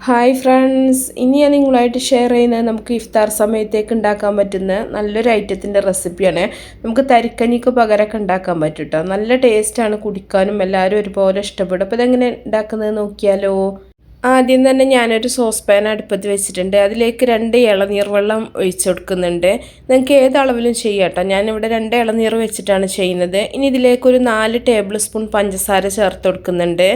Hi friends, ഇനി ഞാൻ നിങ്ങളുമായിട്ട് ഷെയർ ചെയ്യുന്നത് നമുക്ക് ഇഫ്താർ സമയത്തേക്ക് ഉണ്ടാക്കാൻ പറ്റുന്ന നല്ലൊരു ഐറ്റത്തിൻ്റെ റെസിപ്പിയാണ്. നമുക്ക് തരിക്കഞ്ഞിക്ക് പകരമൊക്കെ ഉണ്ടാക്കാൻ പറ്റും കേട്ടോ. നല്ല ടേസ്റ്റാണ്, കുടിക്കാനും എല്ലാവരും ഒരുപോലെ ഇഷ്ടപ്പെടും. അപ്പോൾ ഇതെങ്ങനെ ഉണ്ടാക്കുന്നത് നോക്കിയാലോ. ആദ്യം തന്നെ ഞാനൊരു സോസ് പാൻ അടുപ്പത്ത് വെച്ചിട്ടുണ്ട്. അതിലേക്ക് 2 ഇളനീർ വെള്ളം ഒഴിച്ചു കൊടുക്കുന്നുണ്ട്. നിങ്ങൾക്ക് ഏത് അളവിലും ചെയ്യാം കേട്ടോ. ഞാനിവിടെ 2 ഇളനീർ വെച്ചിട്ടാണ് ചെയ്യുന്നത്. ഇനി ഇതിലേക്കൊരു 4 ടേബിൾ സ്പൂൺ പഞ്ചസാര ചേർത്ത് കൊടുക്കുന്നുണ്ട്.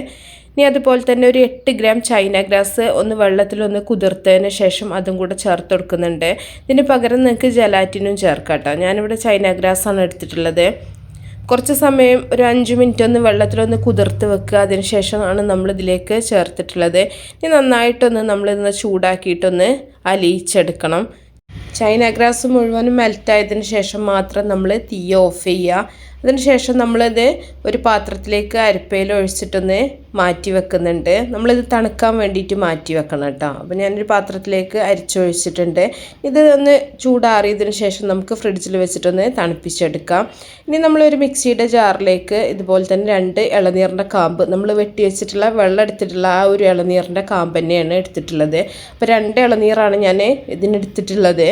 ഇനി അതുപോലെ തന്നെ ഒരു 8 ഗ്രാം ചൈന ഗ്രാസ് ഒന്ന് വെള്ളത്തിലൊന്ന് കുതിർത്തതിന് ശേഷം അതും കൂടെ ചേർത്ത് കൊടുക്കുന്നുണ്ട്. ഇതിന് പകരം നിങ്ങൾക്ക് ജലാറ്റിനും ചേർക്കാം കേട്ടോ. ഞാനിവിടെ ചൈന ഗ്രാസാണ് എടുത്തിട്ടുള്ളത്. കുറച്ച് സമയം ഒരു 5 മിനിറ്റ് ഒന്ന് വെള്ളത്തിലൊന്ന് കുതിർത്ത് വെക്കുക. അതിന് ശേഷമാണ് നമ്മളിതിലേക്ക് ചേർത്തിട്ടുള്ളത്. ഇനി നന്നായിട്ടൊന്ന് നമ്മളിന്ന് ചൂടാക്കിയിട്ടൊന്ന് അലിയിച്ചെടുക്കണം. ചൈന ഗ്രാസ് മുഴുവനും മെൽറ്റായതിന് ശേഷം മാത്രം നമ്മൾ തീ ഓഫ് ചെയ്യുക. അതിനുശേഷം നമ്മളിത് ഒരു പാത്രത്തിലേക്ക് അരിപ്പയിൽ ഒഴിച്ചിട്ടൊന്ന് മാറ്റി വെക്കുന്നുണ്ട്. നമ്മളിത് തണുക്കാൻ വേണ്ടിയിട്ട് മാറ്റി വെക്കണം കേട്ടോ. അപ്പോൾ ഞാനൊരു പാത്രത്തിലേക്ക് അരിച്ചൊഴിച്ചിട്ടുണ്ട്. ഇത് ഒന്ന് ചൂടാറിയതിന് ശേഷം നമുക്ക് ഫ്രിഡ്ജിൽ വെച്ചിട്ടൊന്ന് തണുപ്പിച്ചെടുക്കാം. ഇനി നമ്മളൊരു മിക്സിയുടെ ജാറിലേക്ക് ഇതുപോലെ തന്നെ 2 ഇളനീറിൻ്റെ കാമ്പ്, നമ്മൾ വെട്ടി വെച്ചിട്ടുള്ള വെള്ളം എടുത്തിട്ടുള്ള ആ ഒരു ഇളനീറിൻ്റെ കാമ്പ് തന്നെയാണ് എടുത്തിട്ടുള്ളത്. അപ്പോൾ 2 ഇളനീറാണ് ഞാൻ ഇതിനെടുത്തിട്ടുള്ളത്.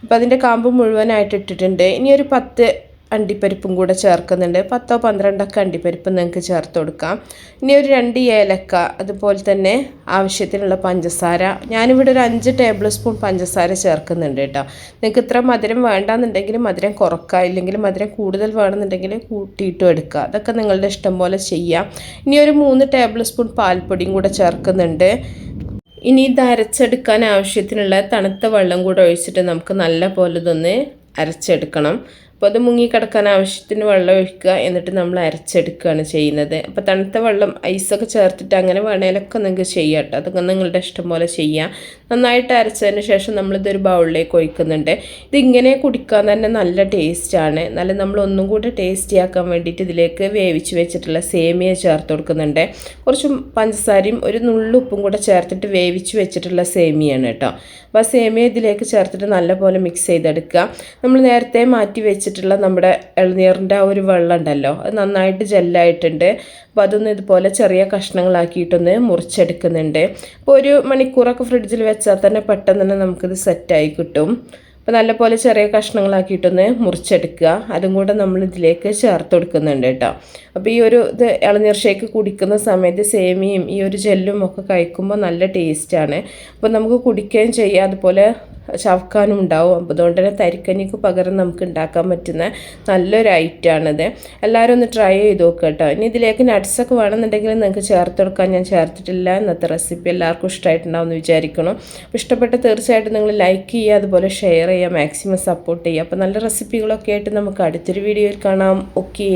അപ്പോൾ അതിൻ്റെ കാമ്പ് മുഴുവനായിട്ട് ഇട്ടിട്ടുണ്ട്. ഇനി ഒരു 10 അണ്ടിപ്പരിപ്പും കൂടെ ചേർക്കുന്നുണ്ട്. 10-12 അണ്ടിപ്പരിപ്പ് നിങ്ങൾക്ക് ചേർത്ത് കൊടുക്കാം. ഇനി ഒരു 2 ഏലക്ക, അതുപോലെ തന്നെ ആവശ്യത്തിനുള്ള പഞ്ചസാര. ഞാനിവിടെ ഒരു 5 ടേബിൾ സ്പൂൺ പഞ്ചസാര ചേർക്കുന്നുണ്ട് കേട്ടോ. നിങ്ങൾക്ക് ഇത്ര മധുരം വേണ്ടാന്നുണ്ടെങ്കിൽ മധുരം കുറക്കുക, ഇല്ലെങ്കിൽ മധുരം കൂടുതൽ വേണമെന്നുണ്ടെങ്കിൽ കൂട്ടിയിട്ടും എടുക്കുക. അതൊക്കെ നിങ്ങളുടെ ഇഷ്ടം പോലെ ചെയ്യാം. ഇനി ഒരു 3 ടേബിൾ സ്പൂൺ പാൽപ്പൊടിയും കൂടെ ചേർക്കുന്നുണ്ട്. ഇനി ഇത് അരച്ചെടുക്കാൻ ആവശ്യത്തിനുള്ള തണുത്ത വെള്ളം കൂടെ ഒഴിച്ചിട്ട് നമുക്ക് നല്ല പോലെ ഇതൊന്ന് അരച്ചെടുക്കണം. അപ്പോൾ അത് മുങ്ങിക്കിടക്കാൻ ആവശ്യത്തിന് വെള്ളം ഒഴിക്കുക, എന്നിട്ട് നമ്മൾ അരച്ചെടുക്കുകയാണ് ചെയ്യുന്നത്. അപ്പോൾ തണുത്ത വെള്ളം ഐസൊക്കെ ചേർത്തിട്ട് അങ്ങനെ വേണേലൊക്കെ നിങ്ങൾക്ക് ചെയ്യാം കേട്ടോ. അതൊക്കെ നിങ്ങളുടെ ഇഷ്ടം പോലെ ചെയ്യാം. നന്നായിട്ട് അരച്ചതിന് ശേഷം നമ്മളിതൊരു ബൗളിലേക്ക് ഒഴിക്കുന്നുണ്ട്. ഇതിങ്ങനെ കുടിക്കാൻ തന്നെ നല്ല ടേസ്റ്റാണ്. നല്ല നമ്മൾ ഒന്നും കൂടി ടേസ്റ്റിയാക്കാൻ വേണ്ടിയിട്ട് ഇതിലേക്ക് വേവിച്ച് വെച്ചിട്ടുള്ള സേമിയ ചേർത്ത് കൊടുക്കുന്നുണ്ട്. കുറച്ച് പഞ്ചസാരയും ഒരു നുള്ളുപ്പും കൂടെ ചേർത്തിട്ട് വേവിച്ച് വെച്ചിട്ടുള്ള സേമിയാണ് കേട്ടോ. അപ്പോൾ ആ സേമിയ ഇതിലേക്ക് ചേർത്തിട്ട് നല്ലപോലെ മിക്സ് ചെയ്തെടുക്കുക. നമ്മൾ നേരത്തെ മാറ്റി വെച്ചിട്ടുള്ള നമ്മുടെ ഇളനീറിൻ്റെ ആ ഒരു വെള്ളം ഉണ്ടല്ലോ, അത് നന്നായിട്ട് ജെല്ലായിട്ടുണ്ട്. അപ്പോൾ അതൊന്ന് ഇതുപോലെ ചെറിയ കഷ്ണങ്ങളാക്കിയിട്ടൊന്ന് മുറിച്ചെടുക്കുന്നുണ്ട്. അപ്പോൾ 1 മണിക്കൂറൊക്കെ ഫ്രിഡ്ജിൽ വെച്ചാൽ തന്നെ പെട്ടെന്ന് തന്നെ നമുക്കിത് സെറ്റായി കിട്ടും. അപ്പോൾ നല്ലപോലെ ചെറിയ കഷ്ണങ്ങളാക്കിയിട്ടൊന്ന് മുറിച്ചെടുക്കുക. അതും കൂടെ നമ്മൾ ഇതിലേക്ക് ചേർത്ത് കൊടുക്കുന്നുണ്ട് കേട്ടോ. അപ്പോൾ ഈ ഒരു ഇളനീർ ഷേക്ക് കുടിക്കുന്ന സമയത്ത് സേമിയയും ഈ ഒരു ജെല്ലും ഒക്കെ കഴിക്കുമ്പോൾ നല്ല ടേസ്റ്റാണ്. അപ്പോൾ നമുക്ക് കുടിക്കുകയും ചെയ്യാം, അതുപോലെ ചവക്കാനും ഉണ്ടാവും. അപ്പോൾ അതുകൊണ്ട് തന്നെ തരിക്കഞ്ഞിക്ക് പകരം നമുക്ക് ഉണ്ടാക്കാൻ പറ്റുന്ന നല്ലൊരു ഐറ്റമാണിത്. എല്ലാവരും ഒന്ന് ട്രൈ ചെയ്ത് നോക്കുക കേട്ടോ. ഇനി ഇതിലേക്ക് നട്ട്സൊക്കെ വേണമെന്നുണ്ടെങ്കിൽ നിങ്ങൾക്ക് ചേർത്ത് കൊടുക്കാൻ ഞാൻ ചേർത്തിട്ടില്ല. ഇന്നത്തെ റെസിപ്പി എല്ലാവർക്കും ഇഷ്ടമായിട്ടുണ്ടാവും എന്ന് വിചാരിക്കണം. അപ്പോൾ ഇഷ്ടപ്പെട്ട തീർച്ചയായിട്ടും നിങ്ങൾ ലൈക്ക് ചെയ്യുക, അതുപോലെ ഷെയർ ചെയ്യുക, മാക്സിമം സപ്പോർട്ട് ചെയ്യുക. അപ്പോൾ നല്ല റെസിപ്പികളൊക്കെ ആയിട്ട് നമുക്ക് അടുത്തൊരു വീഡിയോയിൽ കാണാം. ഓക്കേ.